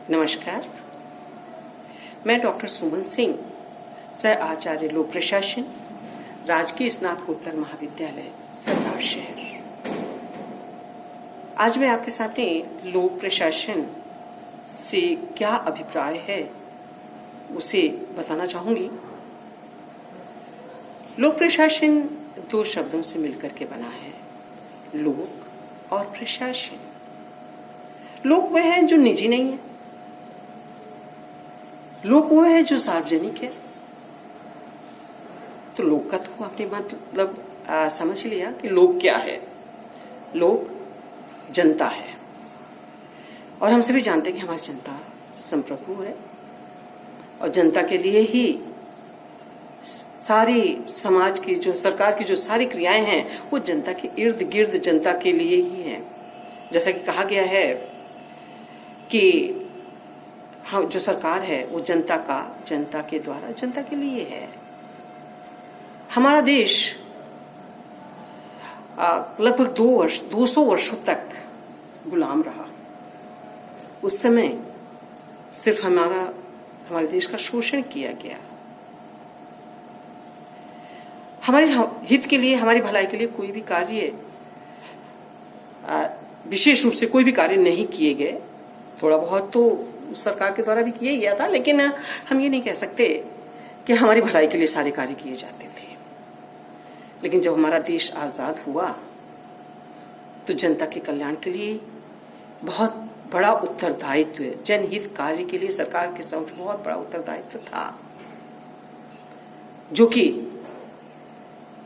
नमस्कार, मैं डॉक्टर सुमन सिंह, सह आचार्य लोक प्रशासन, राजकीय स्नातकोत्तर महाविद्यालय सरदार शहर। आज मैं आपके सामने लोक प्रशासन से क्या अभिप्राय है उसे बताना चाहूंगी। लोक प्रशासन दो शब्दों से मिलकर के बना है, लोक और प्रशासन। लोक वह है जो निजी नहीं है, लोक वो है जो सार्वजनिक है। तो लोक का तो आपने मतलब समझ लिया कि लोक क्या है। लोक जनता है और हम सभी जानते हैं कि हमारी जनता संप्रभु है और जनता के लिए ही सारी समाज की जो सरकार की जो सारी क्रियाएं हैं वो जनता के इर्द गिर्द जनता के लिए ही हैं। जैसा कि कहा गया है कि हाँ, जो सरकार है वो जनता के द्वारा जनता के लिए है। हमारा देश लगभग 200 वर्षों तक गुलाम रहा। उस समय सिर्फ हमारे देश का शोषण किया गया। हमारे हित के लिए, हमारी भलाई के लिए कोई भी कार्य, विशेष रूप से कोई भी कार्य नहीं किए गए। थोड़ा बहुत तो सरकार के द्वारा भी किया गया था, लेकिन हम ये नहीं कह सकते कि हमारी भलाई के लिए सारे कार्य किए जाते थे। लेकिन जब हमारा देश आजाद हुआ तो जनता के कल्याण के लिए बहुत बड़ा उत्तरदायित्व, जनहित कार्य के लिए सरकार के समक्ष बहुत बड़ा उत्तरदायित्व था, जो कि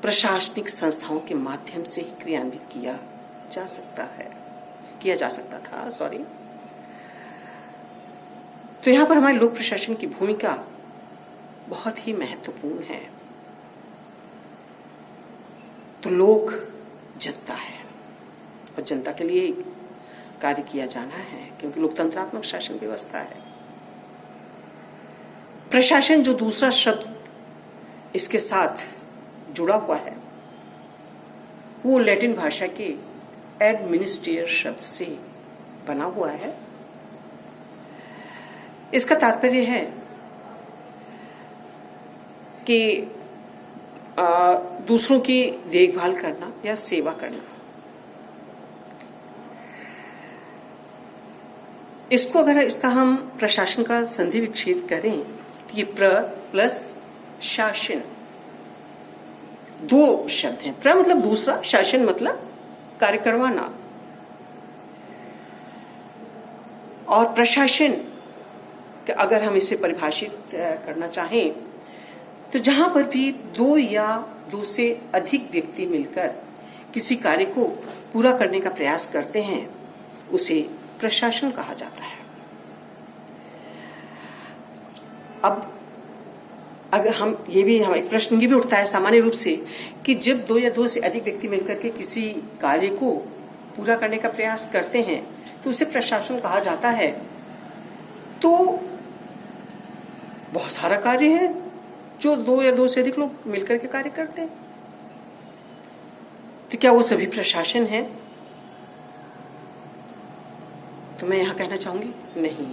प्रशासनिक संस्थाओं के माध्यम से ही क्रियान्वित किया जा सकता था। तो यहां पर हमारे लोक प्रशासन की भूमिका बहुत ही महत्वपूर्ण है। तो लोक जनता है और जनता के लिए कार्य किया जाना है, क्योंकि लोकतंत्रात्मक शासन व्यवस्था है। प्रशासन, जो दूसरा शब्द इसके साथ जुड़ा हुआ है, वो लैटिन भाषा के एडमिनिस्ट्रियर शब्द से बना हुआ है। इसका तात्पर्य है कि दूसरों की देखभाल करना या सेवा करना। इसको अगर इसका हम प्रशासन का संधि विच्छेद करें तो ये प्र प्लस शासन दो शब्द हैं। प्र मतलब दूसरा, शासन मतलब कार्य करवाना। और प्रशासन अगर हम इसे परिभाषित करना चाहें तो जहां पर भी दो या दो से अधिक व्यक्ति मिलकर किसी कार्य को पूरा करने का प्रयास करते हैं उसे प्रशासन कहा जाता है। अब अगर हम एक प्रश्न ये भी उठता है सामान्य रूप से कि जब दो या दो से अधिक व्यक्ति मिलकर के किसी कार्य को पूरा करने का प्रयास करते हैं तो उसे प्रशासन कहा जाता है। तो बहुत सारा कार्य है जो दो या दो से अधिक लोग मिलकर के कार्य करते हैं, तो क्या वो सभी प्रशासन है? तो मैं यहां कहना चाहूंगी नहीं।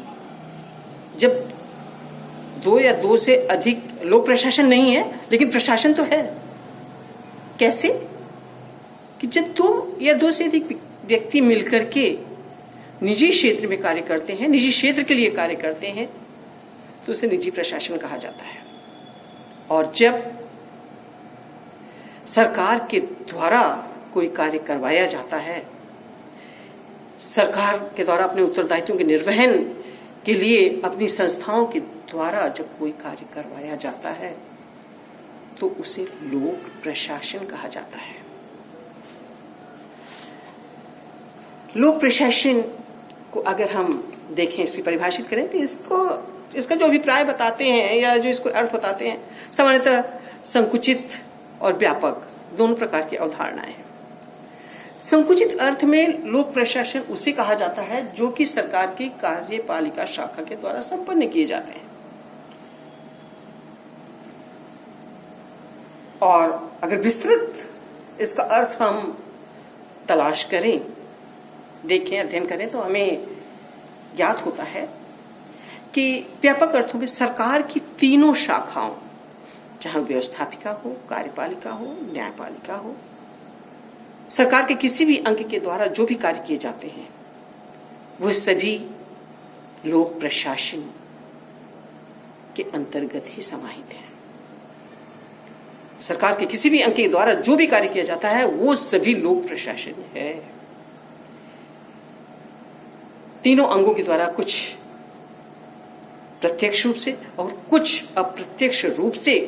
जब दो या दो से अधिक लोग प्रशासन नहीं है, लेकिन प्रशासन तो है। कैसे? कि जब दो या दो से अधिक व्यक्ति मिलकर के निजी क्षेत्र में कार्य करते हैं, निजी क्षेत्र के लिए कार्य करते हैं, तो उसे निजी प्रशासन कहा जाता है। और जब सरकार के द्वारा कोई कार्य करवाया जाता है, सरकार के द्वारा अपने उत्तरदायित्वों के निर्वहन के लिए अपनी संस्थाओं के द्वारा जब कोई कार्य करवाया जाता है तो उसे लोक प्रशासन कहा जाता है। लोक प्रशासन को अगर हम देखें, इसकी परिभाषित करें तो इसका जो अभिप्राय बताते हैं या जो इसको अर्थ बताते हैं, सामान्यतः संकुचित और व्यापक दोनों प्रकार की अवधारणाएं हैं। संकुचित अर्थ में लोक प्रशासन उसे कहा जाता है जो कि सरकार की कार्यपालिका शाखा के द्वारा संपन्न किए जाते हैं। और अगर विस्तृत इसका अर्थ हम तलाश करें, देखें, अध्ययन करें तो हमें ज्ञात होता है कि व्यापक अर्थों में सरकार की तीनों शाखाओं, चाहे व्यवस्थापिका हो, कार्यपालिका हो, न्यायपालिका हो, सरकार के किसी भी अंग के द्वारा जो भी कार्य किए जाते हैं वह सभी लोक प्रशासन के अंतर्गत ही समाहित है। सरकार के किसी भी अंग के द्वारा जो भी कार्य किया जाता है वो सभी लोक प्रशासन है। तीनों अंगों के द्वारा कुछ प्रत्यक्ष रूप से और कुछ अप्रत्यक्ष रूप से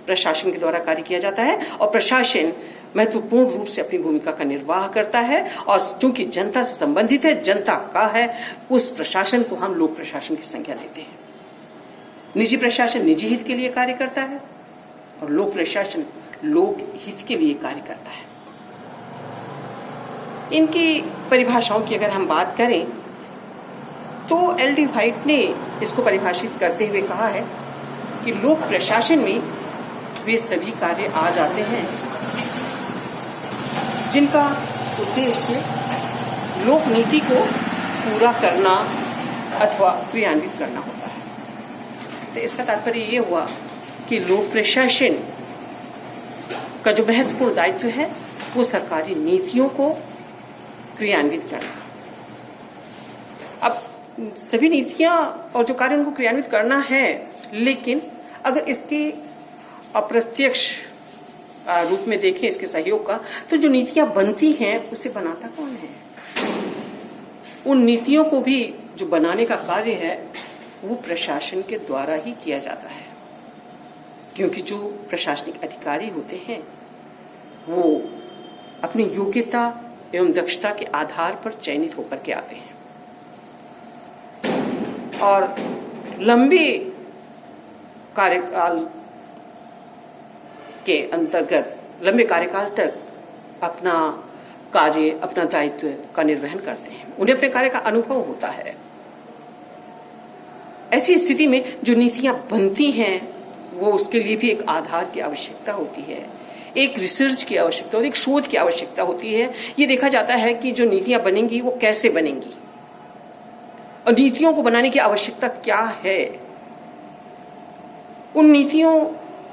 प्रशासन के द्वारा कार्य किया जाता है, और प्रशासन महत्वपूर्ण रूप से अपनी भूमिका का निर्वाह करता है, और चूंकि जनता से संबंधित है, जनता का है, उस प्रशासन को हम लोक प्रशासन की संज्ञा देते हैं। निजी प्रशासन निजी हित के लिए कार्य करता है और लोक प्रशासन लोक हित के लिए कार्य करता है। इनकी परिभाषाओं की अगर हम बात करें तो एल.डी. व्हाइट ने इसको परिभाषित करते हुए कहा है कि लोक प्रशासन में वे सभी कार्य आ जाते हैं जिनका उद्देश्य लोक नीति को पूरा करना अथवा क्रियान्वित करना होता है। तो इसका तात्पर्य ये हुआ कि लोक प्रशासन का जो महत्वपूर्ण दायित्व है वो सरकारी नीतियों को क्रियान्वित करना। अब सभी नीतियां और जो कार्य उनको क्रियान्वित करना है, लेकिन अगर इसके अप्रत्यक्ष रूप में देखें इसके सहयोग का, तो जो नीतियां बनती हैं उसे बनाता कौन है? उन नीतियों को भी जो बनाने का कार्य है वो प्रशासन के द्वारा ही किया जाता है, क्योंकि जो प्रशासनिक अधिकारी होते हैं वो अपनी योग्यता एवं दक्षता के आधार पर चयनित होकर के आते हैं और लंबे कार्यकाल के अंतर्गत लंबे कार्यकाल तक अपना कार्य, अपना दायित्व का निर्वहन करते हैं। उन्हें अपने कार्य का अनुभव होता है। ऐसी स्थिति में जो नीतियां बनती हैं वो उसके लिए भी एक आधार की आवश्यकता होती है, एक रिसर्च की आवश्यकता होती है, एक शोध की आवश्यकता होती है। ये देखा जाता है कि जो नीतियां बनेंगी वो कैसे बनेंगी और नीतियों को बनाने की आवश्यकता क्या है। उन नीतियों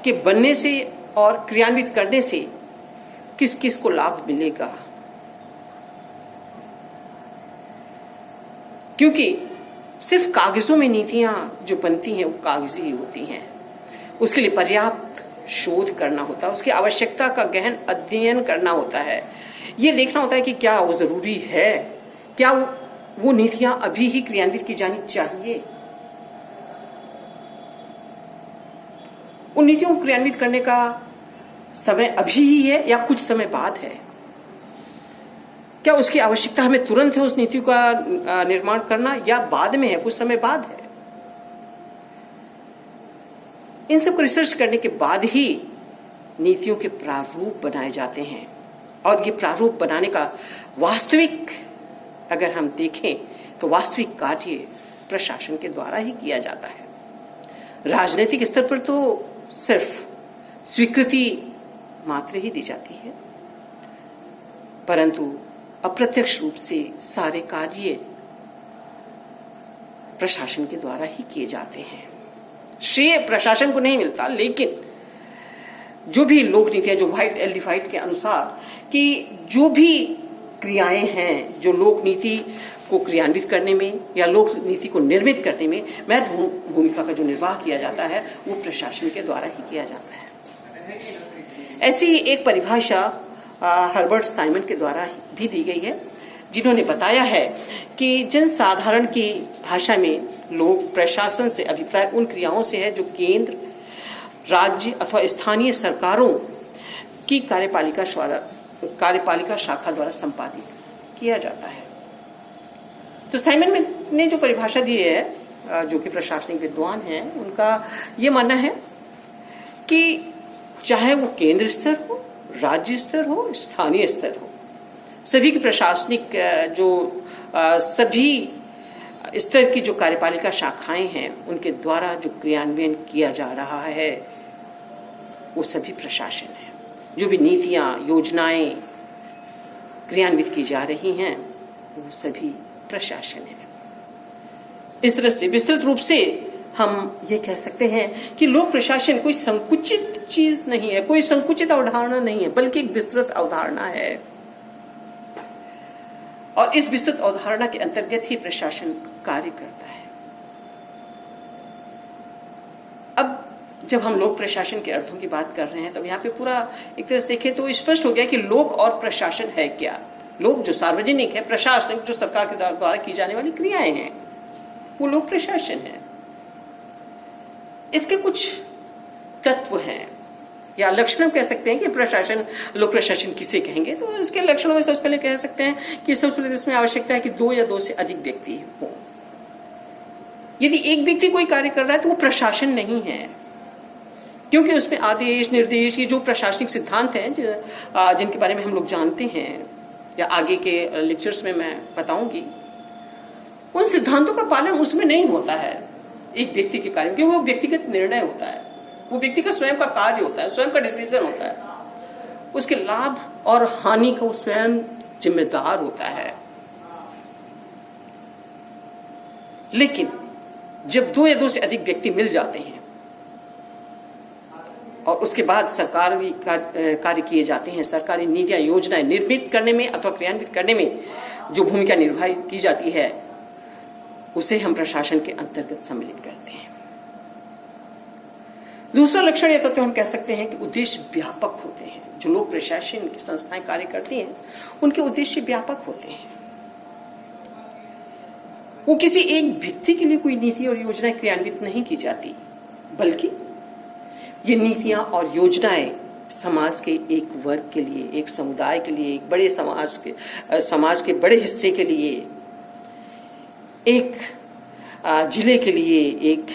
के बनने से और क्रियान्वित करने से किस किस को लाभ मिलेगा, क्योंकि सिर्फ कागजों में नीतियां जो बनती हैं वो कागजी ही होती हैं। उसके लिए पर्याप्त शोध करना होता है, उसकी आवश्यकता का गहन अध्ययन करना होता है। ये देखना होता है कि क्या वो जरूरी है, क्या वो नीतियां अभी ही क्रियान्वित की जानी चाहिए। उन नीतियों को क्रियान्वित करने का समय अभी ही है या कुछ समय बाद है? क्या उसकी आवश्यकता हमें तुरंत है उस नीति का निर्माण करना, या बाद में है, कुछ समय बाद है? इन सबको रिसर्च करने के बाद ही नीतियों के प्रारूप बनाए जाते हैं, और ये प्रारूप बनाने का वास्तविक अगर हम देखें तो वास्तविक कार्य प्रशासन के द्वारा ही किया जाता है। राजनीतिक स्तर पर तो सिर्फ स्वीकृति मात्र ही दी जाती है, परंतु अप्रत्यक्ष रूप से सारे कार्य प्रशासन के द्वारा ही किए जाते हैं। श्रेय प्रशासन को नहीं मिलता, लेकिन जो भी लोक नीतियां, जो एल.डी. व्हाइट के अनुसार कि जो भी क्रियाएं हैं जो लोक नीति को क्रियान्वित करने में या लोक नीति को निर्मित करने में महत्वपूर्ण भूमिका का जो निर्वाह किया जाता है वो प्रशासन के द्वारा ही किया जाता है। ऐसी ही एक परिभाषा हर्बर्ट साइमन के द्वारा भी दी गई है, जिन्होंने बताया है कि जनसाधारण की भाषा में लोक प्रशासन से अभिप्राय उन क्रियाओं से है जो केंद्र, राज्य अथवा स्थानीय सरकारों की कार्यपालिका शाखा द्वारा संपादित किया जाता है। तो साइमन ने जो परिभाषा दी है, जो कि प्रशासनिक विद्वान हैं, उनका ये मानना है कि चाहे वो केंद्र स्तर हो, राज्य स्तर हो, स्थानीय स्तर हो, सभी की प्रशासनिक सभी स्तर की जो कार्यपालिका शाखाएं हैं उनके द्वारा जो क्रियान्वयन किया जा रहा है वो सभी प्रशासन है। जो भी नीतियां, योजनाएं क्रियान्वित की जा रही हैं वो सभी प्रशासन है। इस तरह से विस्तृत रूप से हम ये कह सकते हैं कि लोक प्रशासन कोई संकुचित चीज नहीं है, कोई संकुचित अवधारणा नहीं है, बल्कि एक विस्तृत अवधारणा है। और इस विस्तृत अवधारणा के अंतर्गत ही प्रशासन कार्य करता है। अब जब हम लोक प्रशासन के अर्थों की बात कर रहे हैं तो यहाँ पे पूरा एक तरह से देखें तो स्पष्ट हो गया कि लोक और प्रशासन है क्या। लोक जो सार्वजनिक है, प्रशासनिक जो सरकार के द्वारा की जाने वाली क्रियाएं हैं, वो लोक प्रशासन है। इसके कुछ तत्व हैं या लक्षण कह सकते हैं कि प्रशासन, लोक प्रशासन किसे कहेंगे, तो इसके लक्षणों में सबसे पहले कह सकते हैं कि सबसे पहले इसमें आवश्यकता है कि 2 या 2 से अधिक व्यक्ति हो। यदि एक व्यक्ति कोई कार्य कर रहा है तो वो प्रशासन नहीं है, क्योंकि उसमें आदेश निर्देश, ये जो प्रशासनिक सिद्धांत हैं जिनके बारे में हम लोग जानते हैं या आगे के लेक्चर्स में मैं बताऊंगी, उन सिद्धांतों का पालन उसमें नहीं होता है एक व्यक्ति के कार्य, क्योंकि वो व्यक्तिगत निर्णय होता है, वो व्यक्ति का स्वयं का कार्य होता है, स्वयं का डिसीजन होता है, उसके लाभ और हानि का वो स्वयं जिम्मेदार होता है। लेकिन जब 2 या 2 से अधिक व्यक्ति मिल जाते हैं और उसके बाद सरकारी कार्य किए जाते हैं, सरकारी नीतियां योजनाएं निर्मित करने में अथवा क्रियान्वित करने में जो भूमिका निर्वाहित की जाती है, उसे हम प्रशासन के अंतर्गत सम्मिलित करते हैं। दूसरा लक्षण या तत्व हम कह सकते हैं कि उद्देश्य व्यापक होते हैं। जो लोक प्रशासन की संस्थाएं कार्य करती हैं, उनके उद्देश्य व्यापक होते हैं। वो किसी एक व्यक्ति के लिए कोई नीति और योजनाएं क्रियान्वित नहीं की जाती, बल्कि ये नीतियां और योजनाएं समाज के एक वर्ग के लिए, एक समुदाय के लिए, एक बड़े समाज के बड़े हिस्से के लिए, एक जिले के लिए, एक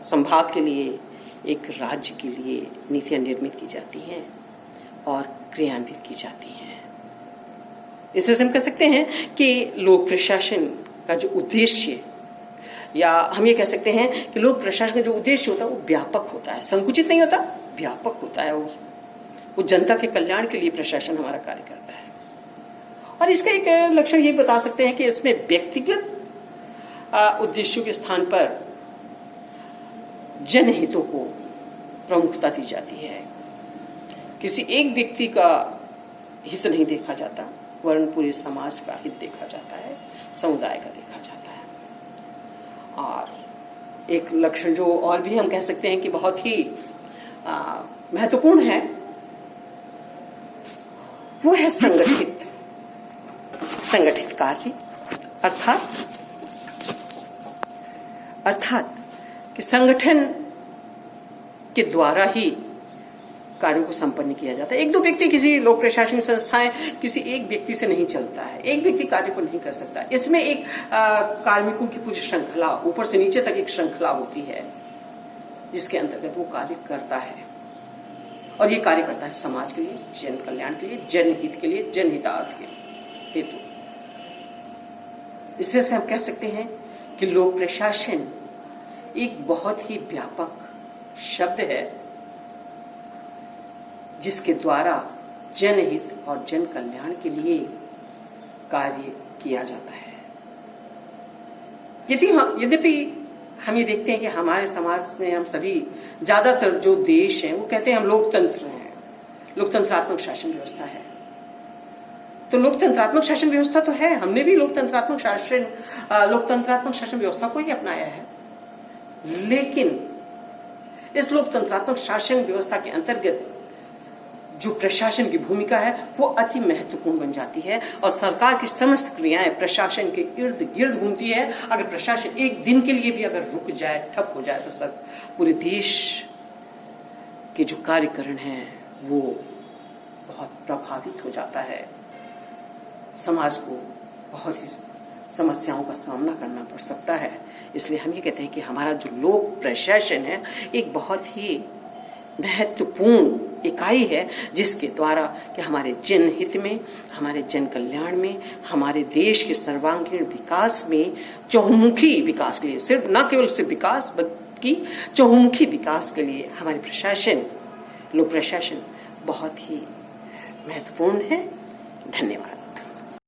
संभाग के लिए, एक राज्य के लिए नीतियां निर्मित की जाती हैं और क्रियान्वित की जाती हैं। इस तरह से हम कह सकते हैं कि लोक प्रशासन का जो उद्देश्य, या हम ये कह सकते हैं कि लोक प्रशासन का जो उद्देश्य होता है वो व्यापक होता है, संकुचित नहीं होता, व्यापक होता है। वो जनता के कल्याण के लिए प्रशासन हमारा कार्य करता है। और इसका एक लक्षण ये बता सकते हैं कि इसमें व्यक्तिगत उद्देश्यों के स्थान पर जनहितों को प्रमुखता दी जाती है। किसी एक व्यक्ति का हित नहीं देखा जाता, वरन पूरे समाज का हित देखा जाता है, समुदाय का देखा जाता है। और एक लक्षण जो और भी हम कह सकते हैं कि बहुत ही महत्वपूर्ण है, वो है संगठित कार्य। अर्थात कि संगठन के द्वारा ही कार्यों को संपन्न किया जाता है। 1-2 व्यक्ति, किसी लोक प्रशासनिक संस्थाएं किसी एक व्यक्ति से नहीं चलता है, एक व्यक्ति कार्य को नहीं कर सकता। इसमें एक कार्मिकों की पूरी श्रृंखला, ऊपर से नीचे तक एक श्रृंखला होती है, जिसके अंतर्गत वो कार्य करता है। और ये कार्य करता है समाज के लिए, जन कल्याण के लिए, जनहित के लिए, जनहितार्थ के हेतु। इससे हम कह सकते हैं कि लोक प्रशासन एक बहुत ही व्यापक शब्द है, जिसके द्वारा जनहित और जन कल्याण के लिए कार्य किया जाता है। यद्यपि हम ये देखते हैं कि हमारे समाज में, हम सभी ज्यादातर जो देश हैं, वो कहते हैं हम लोकतंत्र हैं, लोकतंत्रात्मक शासन व्यवस्था है। तो लोकतंत्रात्मक शासन व्यवस्था तो है, हमने भी लोकतंत्रात्मक शासन व्यवस्था को ही अपनाया है। लेकिन इस लोकतंत्रात्मक शासन व्यवस्था के अंतर्गत जो प्रशासन की भूमिका है वो अति महत्वपूर्ण बन जाती है, और सरकार की समस्त क्रियाएं प्रशासन के इर्द गिर्द घूमती है। अगर प्रशासन एक दिन के लिए भी अगर रुक जाए, ठप हो जाए, तो सब पूरे देश के जो कार्यकरण है वो बहुत प्रभावित हो जाता है। समाज को बहुत ही समस्याओं का सामना करना पड़ सकता है। इसलिए हम ये कहते हैं कि हमारा जो लोक प्रशासन है एक बहुत ही महत्वपूर्ण इकाई है, जिसके द्वारा कि हमारे जनहित में, हमारे जन कल्याण में, हमारे देश के सर्वांगीण विकास में, चहुमुखी विकास के लिए, सिर्फ न केवल सिर्फ विकास बल्कि चहुमुखी विकास के लिए हमारे प्रशासन, लोक प्रशासन बहुत ही महत्वपूर्ण है। धन्यवाद।